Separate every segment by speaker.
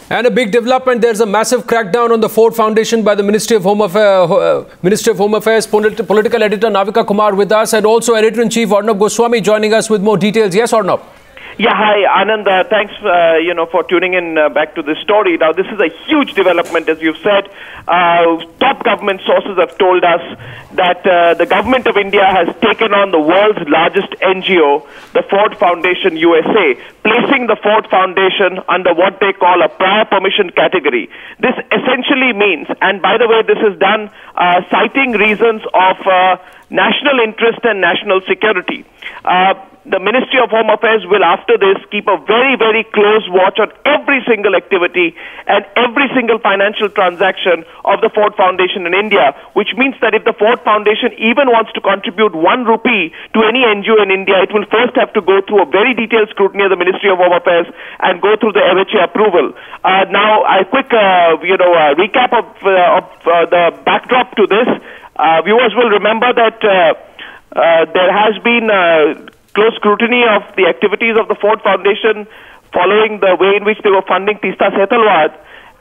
Speaker 1: And a big development, there's a massive crackdown on the Ford Foundation by the Ministry of Home Affairs. Political editor Navika Kumar with us, and also editor-in-chief Arnab Goswami joining us with more details. Yes, Arnab?
Speaker 2: Yeah, hi, Anand. Thanks, for tuning in back to this story. Now, this is a huge development, as you've said. Top government sources have told us that the government of India has taken on the world's largest NGO, the Ford Foundation USA, placing the Ford Foundation under what they call a prior permission category. This essentially means, and by the way, this is done citing reasons of national interest and national security. The Ministry of Home Affairs will, after this, keep a very, very close watch on every single activity and every single financial transaction of the Ford Foundation in India, which means that if the Ford Foundation even wants to contribute 1 rupee to any NGO in India, it will first have to go through a very detailed scrutiny of the Ministry of Home Affairs and go through the FCRA approval. Now, a quick, recap of the backdrop to this. Viewers will remember that there has been close scrutiny of the activities of the Ford Foundation following the way in which they were funding Tista Setalwad,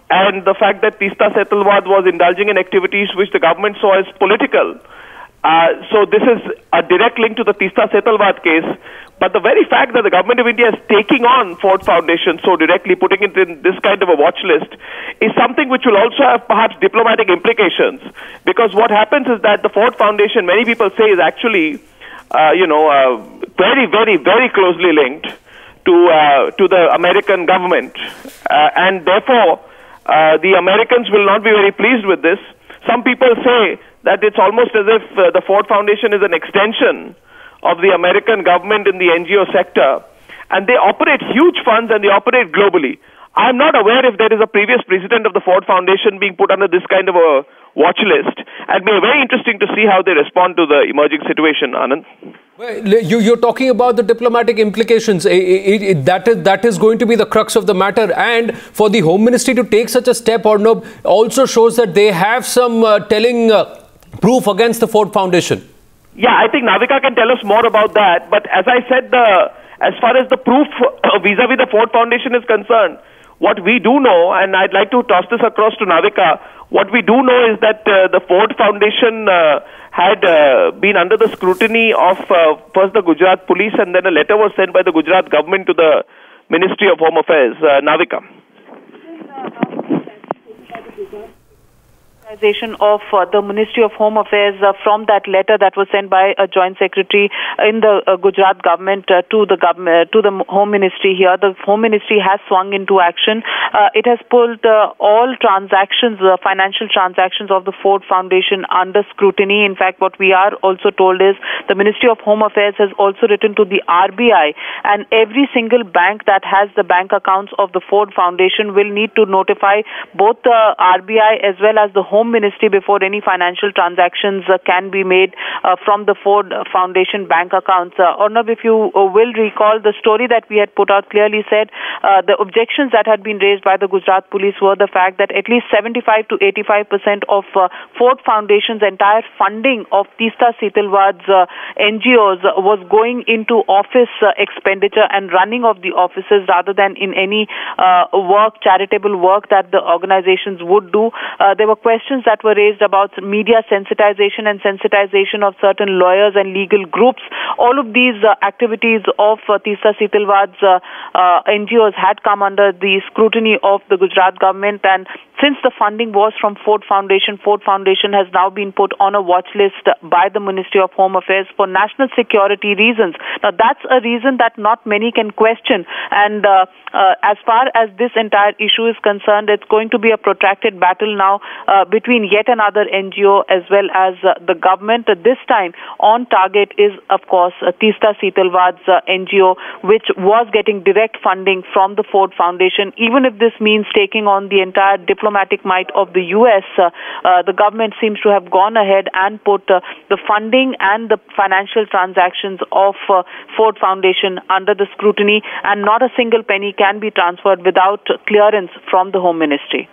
Speaker 2: and the fact that Tista Setalwad was indulging in activities which the government saw as political. So this is a direct link to the Tista Setalwad case. But the very fact that the government of India is taking on Ford Foundation so directly, putting it in this kind of a watch list, is something which will also have perhaps diplomatic implications. Because what happens is that the Ford Foundation, many people say, is actually very, very, very closely linked to the American government. And therefore, the Americans will not be very pleased with this. Some people say that it's almost as if the Ford Foundation is an extension of the American government in the NGO sector. And they operate huge funds and they operate globally. I'm not aware if there is a previous president of the Ford Foundation being put under this kind of a watch list. And it'll be very interesting to see how they respond to the emerging situation, Anand.
Speaker 1: Well, you're talking about the diplomatic implications. That is going to be the crux of the matter. And for the Home Ministry to take such a step, Arnab, also shows that they have some telling proof against the Ford Foundation.
Speaker 2: Yeah, I think Navika can tell us more about that. But as I said, as far as the proof vis-a-vis the Ford Foundation is concerned, what we do know, and I'd like to toss this across to Navika, what we do know is that the Ford Foundation had been under the scrutiny of first the Gujarat police, and then a letter was sent by the Gujarat government to the Ministry of Home Affairs. Navika.
Speaker 3: Of the Ministry of Home Affairs from that letter that was sent by a joint secretary in the Gujarat government to the Home Ministry here. The Home Ministry has swung into action. It has pulled all transactions, financial transactions of the Ford Foundation under scrutiny. In fact, what we are also told is the Ministry of Home Affairs has also written to the RBI, and every single bank that has the bank accounts of the Ford Foundation will need to notify both the RBI as well as the Home Ministry before any financial transactions can be made from the Ford Foundation bank accounts. Arnab, if you will recall, the story that we had put out clearly said the objections that had been raised by the Gujarat police were the fact that at least 75 to 85% of Ford Foundation's entire funding of Tista Setalwad's NGOs was going into office expenditure and running of the offices rather than in any charitable work that the organizations would do. There were questions that were raised about media sensitization and sensitization of certain lawyers and legal groups. All of these activities of Tista Setalwad's NGOs had come under the scrutiny of the Gujarat government, and since the funding was from Ford Foundation has now been put on a watch list by the Ministry of Home Affairs for national security reasons. Now, that's a reason that not many can question. And as far as this entire issue is concerned, it's going to be a protracted battle now between yet another NGO as well as the government. This time on target is, of course, Tista Setalwad's NGO, which was getting direct funding from the Ford Foundation. Even if this means taking on the entire diplomatic might of the U.S., the government seems to have gone ahead and put the funding and the financial transactions of Ford Foundation under the scrutiny, and not a single penny can be transferred without clearance from the Home Ministry.